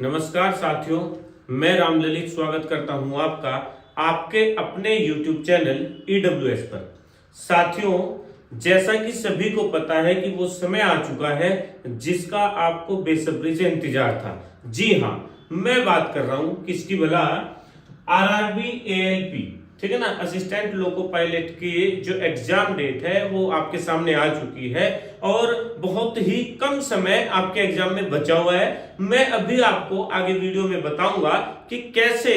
नमस्कार साथियों, मैं रामललित स्वागत करता हूं आपका आपके अपने YouTube चैनल EWS पर। साथियों, जैसा कि सभी को पता है कि वो समय आ चुका है जिसका आपको बेसब्री से इंतजार था। जी हाँ, मैं बात कर रहा हूं किसकी भला, आरआरबी ALP, ठीक है ना, असिस्टेंट लोको पायलट की जो एग्जाम डेट है वो आपके सामने आ चुकी है और बहुत ही कम समय आपके एग्जाम में बचा हुआ है। मैं अभी आपको आगे वीडियो में बताऊंगा कि कैसे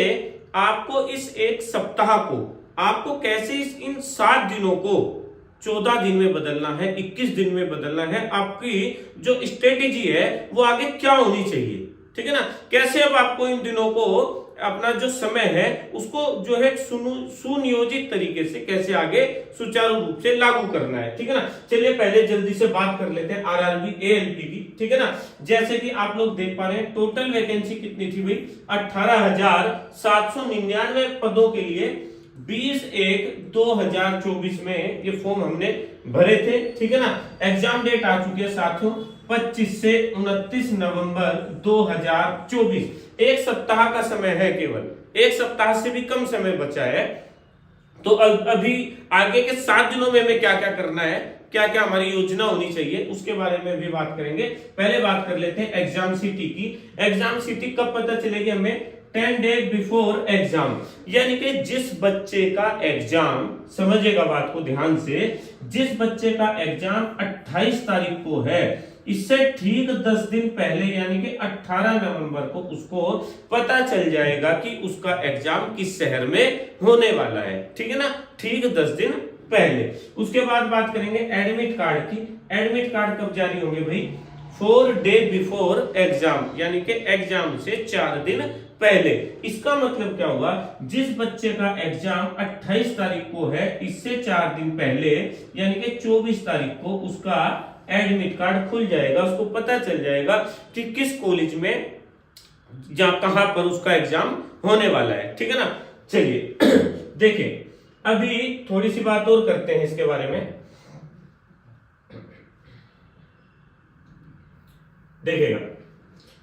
आपको इस एक सप्ताह को, आपको कैसे इन 7 दिनों को 14 दिन में बदलना है, 21 दिन में बदलना है। आपकी जो स्ट्रेटेजी है वो आगे क्या होनी चाहिए, ठीक है ना, कैसे अब आपको इन दिनों को अपना जो समय है उसको जो है सुनियोजित तरीके से कैसे आगे सुचारू रूप से लागू करना है, ठीक है ना। चलिए पहले जल्दी से बात कर लेते हैं आरआरबी ALP की, ठीक है ना। जैसे कि आप लोग देख पा रहे हैं टोटल वैकेंसी कितनी थी भाई, 18,799 पदों के लिए 20/1/2024 में ये फॉर्म हमने भरे थे, ठीक है ना। एग्जाम डेट आ चुकी है साथियों 25 से 29 नवंबर 2024। एक सप्ताह का समय है, केवल एक सप्ताह से भी कम समय बचा है। तो अभी आगे के 7 दिनों में हमें क्या क्या करना है, क्या क्या हमारी योजना होनी चाहिए, उसके बारे में भी बात करेंगे। पहले बात कर लेते हैं एग्जाम सिटी की। एग्जाम सिटी कब पता चलेगी हमें, 10 डेज बिफोर एग्जाम, यानी कि जिस बच्चे का एग्जाम, समझिएगा बात को ध्यान से, जिस बच्चे का एग्जाम 28 तारीख को है, इससे ठीक 10 दिन पहले यानी कि 18 नवंबर को उसको पता चल जाएगा कि उसका एग्जाम किस शहर में होने वाला है, ठीक है ना, ठीक 10 दिन पहले। उसके बाद बात करेंगे एडमिट कार्ड की। एडमिट कार्ड कब जारी होंगे भाई, 4 डेज बिफोर एग्जाम, यानी कि एग्जाम से 4 दिन पहले। इसका मतलब क्या हुआ, जिस बच्चे का एग्जाम 28 तारीख को है, इससे 4 दिन पहले यानी कि 24 तारीख को उसका एडमिट कार्ड खुल जाएगा, उसको पता चल जाएगा कि किस कॉलेज में या कहां पर उसका एग्जाम होने वाला है, ठीक है ना। चलिए देखिए, अभी थोड़ी सी बात और करते हैं इसके बारे में। देखिएगा,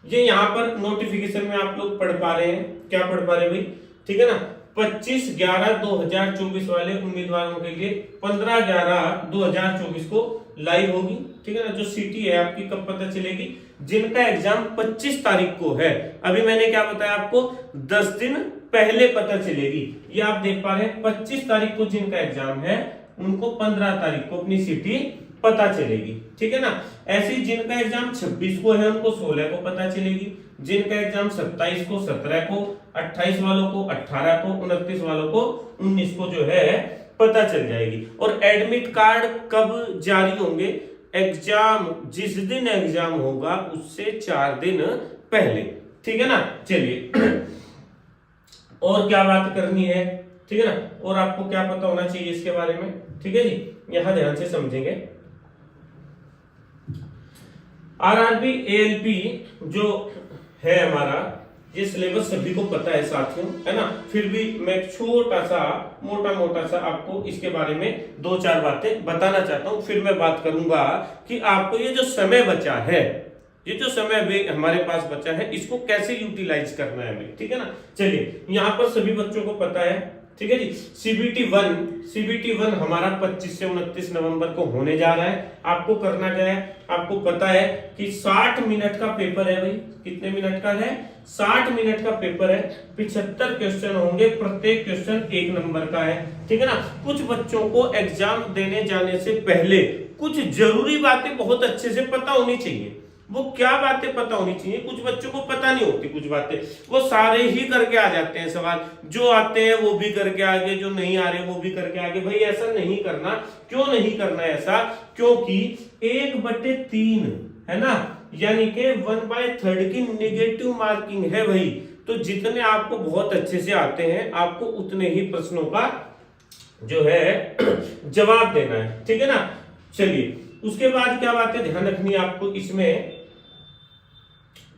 ये यहां पर नोटिफिकेशन में आप लोग पढ़ पा रहे हैं, क्या पढ़ पा रहे हैं भाई, ठीक है ना। 25/11/2024 वाले उम्मीदवारों के लिए 15/11/2024 को लाइव होगी, ठीक है ना। जो सिटी है आपकी कब पता चलेगी, जिनका एग्जाम 25 तारीख को है, अभी मैंने क्या बताया आपको, 10 दिन पहले पता चलेगी। ये आप देख पा रहे हैं 25 तारीख को जिनका एग्जाम है उनको 15 तारीख को अपनी सिटी पता चलेगी, ठीक है ना। ऐसे ही जिनका एग्जाम 26 को है उनको 16 को पता चलेगी, जिनका एग्जाम 27 को 17 को, 28 वालों को 18 को, 29 वालों को 19 को जो है पता चल जाएगी। और एडमिट कार्ड कब जारी होंगे, एग्जाम जिस दिन एग्जाम होगा उससे 4 दिन पहले, ठीक है ना। चलिए और क्या बात करनी है, ठीक है ना, और आपको क्या पता होना चाहिए इसके बारे में, ठीक है जी, यहां ध्यान से समझेंगे। आरआरबी ALP जो है हमारा, ये सिलेबस सभी को पता है साथियों, है ना। फिर भी मैं छोटा सा मोटा सा आपको इसके बारे में 2-4 बातें बताना चाहता हूं। फिर मैं बात करूंगा कि आपको ये जो समय बचा है, ये जो समय भी हमारे पास बचा है, इसको कैसे यूटिलाइज करना है हमें, ठीक है ना। चलिए, यहां पर सभी बच्चों को पता है, ठीक है जी। CBT1 हमारा 25 से 29 नवंबर को होने जा रहा है। आपको करना क्या है, आपको पता है कि 60 मिनट का पेपर है भाई, कितने मिनट का है, 60 मिनट का पेपर है, 75 क्वेश्चन होंगे, प्रत्येक क्वेश्चन 1 नंबर का है, ठीक है ना। कुछ बच्चों को एग्जाम देने जाने से पहले कुछ जरूरी बातें बहुत अच्छे से पता होनी चाहिए। वो क्या बातें पता होनी चाहिए, कुछ बच्चों को पता नहीं होती, कुछ बातें वो सारे ही करके आ जाते हैं, सवाल जो आते हैं वो भी करके आगे, जो नहीं आ रहे वो भी करके आगे। भाई ऐसा नहीं करना। क्यों नहीं करना ऐसा, क्योंकि 1/3 है ना, यानी कि 1/3 की नेगेटिव मार्किंग है भाई। तो जितने आपको बहुत अच्छे से आते हैं आपको उतने ही प्रश्नों का जो है जवाब देना है, ठीक है ना। चलिए, उसके बाद क्या बातें ध्यान रखनी है आपको इसमें,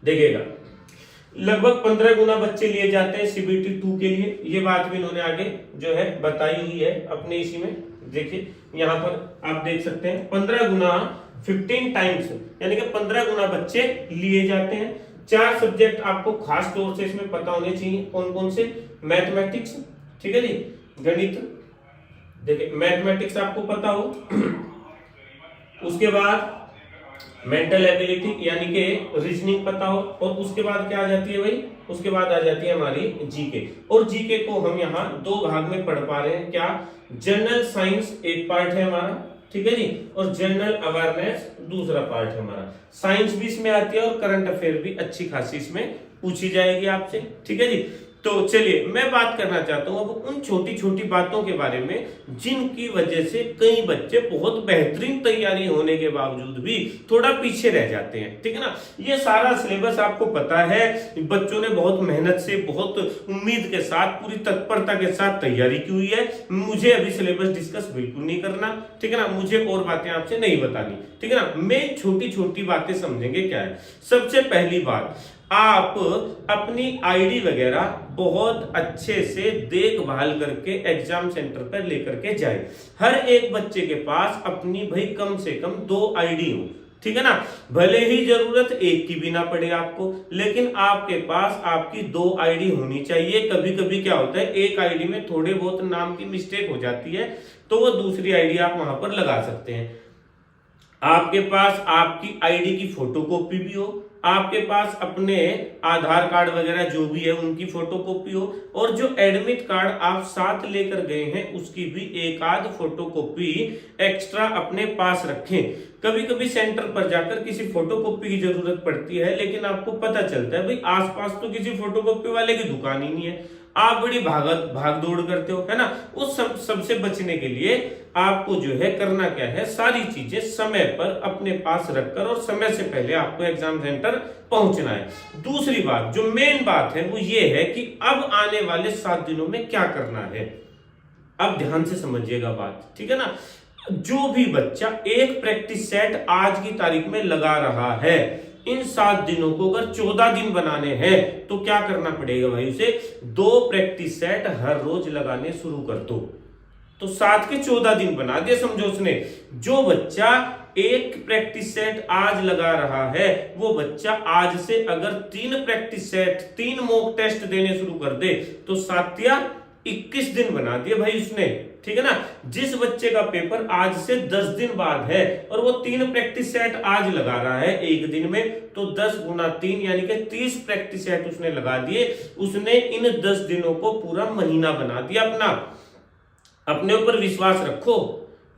देखिएगा, लगभग 15 गुना बच्चे लिए जाते हैं CBT2 के लिए। ये बात भी इन्होंने आगे जो है बताई हुई है अपने इसी में। देखिए यहां पर आप देख सकते हैं 15 गुना 15 टाइम्स, यानी कि 15 गुना बच्चे लिए जाते हैं। 4 सब्जेक्ट आपको खास तौर से इसमें पता होने चाहिए। कौन कौन से? मैथमेटिक्स, ठीक है जी, गणित, देखिए मैथमेटिक्स आपको पता हो, उसके बाद मेंटल एबिलिटी यानी कि रीजनिंग पता हो, और उसके बाद क्या आ जाती है भाई? उसके बाद आ जाती है हमारी जीके। और जीके को हम यहाँ 2 भाग में पढ़ पा रहे हैं। क्या? जनरल साइंस एक पार्ट है हमारा, ठीक है जी, और जनरल अवेयरनेस दूसरा पार्ट है हमारा। साइंस भी इसमें आती है और करंट अफेयर भी अच्छी खासी इसमें पूछी जाएगी आपसे, ठीक है जी। तो चलिए मैं बात करना चाहता हूं अब उन छोटी छोटी बातों के बारे में जिनकी वजह से कई बच्चे बहुत बेहतरीन तैयारी होने के बावजूद भी थोड़ा पीछे रह जाते हैं, ठीक है ना। ये सारा सिलेबस आपको पता है, बच्चों ने बहुत मेहनत से, बहुत उम्मीद के साथ, पूरी तत्परता के साथ तैयारी की हुई है। मुझे अभी सिलेबस डिस्कस बिल्कुल नहीं करना, ठीक है ना, मुझे और बातें आपसे नहीं बतानी, ठीक है ना। मैं छोटी छोटी बातें समझेंगे। क्या है? सबसे पहली बात, आप अपनी आईडी वगैरह बहुत अच्छे से देखभाल करके एग्जाम सेंटर पर लेकर के जाए। हर एक बच्चे के पास अपनी भाई कम से कम 2 आईडी हो, ठीक है ना। भले ही जरूरत एक की भी ना पड़े आपको, लेकिन आपके पास आपकी 2 आईडी होनी चाहिए। कभी कभी क्या होता है, एक आईडी में थोड़े बहुत नाम की मिस्टेक हो जाती है, तो वो दूसरी आईडी आप वहां पर लगा सकते हैं। आपके पास आपकी आईडी की फोटोकॉपी भी हो, आपके पास अपने आधार कार्ड वगैरह जो भी है उनकी फोटोकॉपी हो, और जो एडमिट कार्ड आप साथ लेकर गए हैं उसकी भी एक आध फोटोकॉपी एक्स्ट्रा अपने पास रखें। कभी कभी सेंटर पर जाकर किसी फोटोकॉपी की जरूरत पड़ती है, लेकिन आपको पता चलता है भाई आसपास तो किसी फोटोकॉपी वाले की दुकान ही नहीं है, आप बड़ी भाग दौड़ करते हो, है ना। उस सबसे बचने के लिए आपको जो है करना क्या है, सारी चीजें समय पर अपने पास रखकर और समय से पहले आपको एग्जाम सेंटर पहुंचना है। दूसरी बात, जो मेन बात है वो ये है कि अब आने वाले 7 दिनों में क्या करना है। अब ध्यान से समझिएगा बात, ठीक है ना। जो भी बच्चा एक प्रैक्टिस सेट आज की तारीख में लगा रहा है, इन 7 दिनों को अगर 14 दिन बनाने हैं तो क्या करना पड़ेगा भाई, उसे 2 प्रैक्टिस सेट हर रोज लगाने शुरू कर दो। तो 7 के 14 दिन बना दिए, समझो उसने। जो बच्चा एक प्रैक्टिस सेट आज लगा रहा है, वो बच्चा आज से अगर 3 प्रैक्टिस सेट, 3 मॉक टेस्ट देने शुरू कर दे तो 7 या 21 दिन बना दिए भाई उसने, ठीक है ना। जिस बच्चे का पेपर आज से 10 दिन बाद है और वो 3 प्रैक्टिस सेट आज लगा रहा है एक दिन में, तो 10 गुना 3 यानी कि 30 प्रैक्टिस सेट उसने लगा दिए। उसने इन 10 दिनों को पूरा महीना बना दिया अपना। अपने ऊपर विश्वास रखो।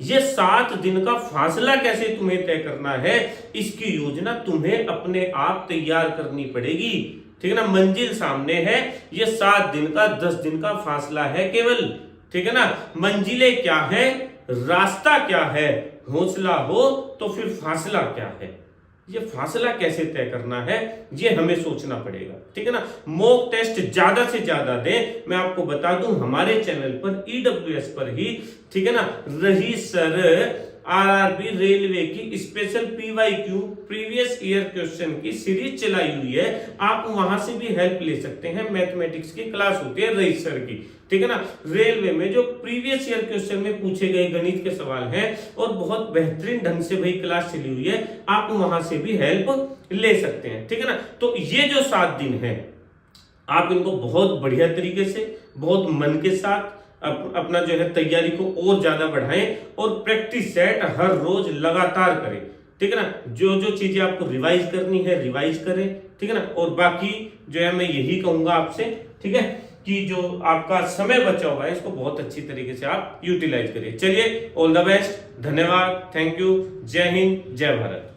ये 7 दिन का फासला कैसे तुम्हें तय करना है, इसकी योजना तुम्हें अपने आप तैयार करनी पड़ेगी, ठीक है ना। मंजिल सामने है, ये 7 दिन का 10 दिन का फासला है केवल, ठीक है ना। मंजिलें क्या है, रास्ता क्या है, हौसला हो तो फिर फासला क्या है, ये फासला कैसे तय करना है ये हमें सोचना पड़ेगा, ठीक है ना। मॉक टेस्ट ज्यादा से ज्यादा दें। मैं आपको बता दूं हमारे चैनल पर ईडब्ल्यूएस पर ही, ठीक है ना, रही सर आरआरबी रेलवे की special PYQ previous year question की सीरीज चलाई हुई है। आप वहां से भी हेल्प ले सकते हैं। मैथमेटिक्स की क्लास होती है रईस सर की, ठीक है ना। रेलवे में जो प्रीवियस ईयर क्वेश्चन में पूछे गए गणित के सवाल हैं और बहुत बेहतरीन ढंग से भाई क्लास चली हुई है, आप वहां से भी हेल्प ले सकते हैं, ठीक है ना। तो ये जो 7 दिन है, आप इनको बहुत बढ़िया तरीके से, बहुत मन के साथ अपना जो है तैयारी को और ज्यादा बढ़ाएं और प्रैक्टिस सेट हर रोज लगातार करें, ठीक है ना। जो जो चीजें आपको रिवाइज करनी है रिवाइज करें, ठीक है ना। और बाकी जो है मैं यही कहूंगा आपसे, ठीक है, कि जो आपका समय बचा हुआ है इसको बहुत अच्छी तरीके से आप यूटिलाइज करिए। चलिए, ऑल द बेस्ट, धन्यवाद, थैंक यू, जय हिंद, जय भारत।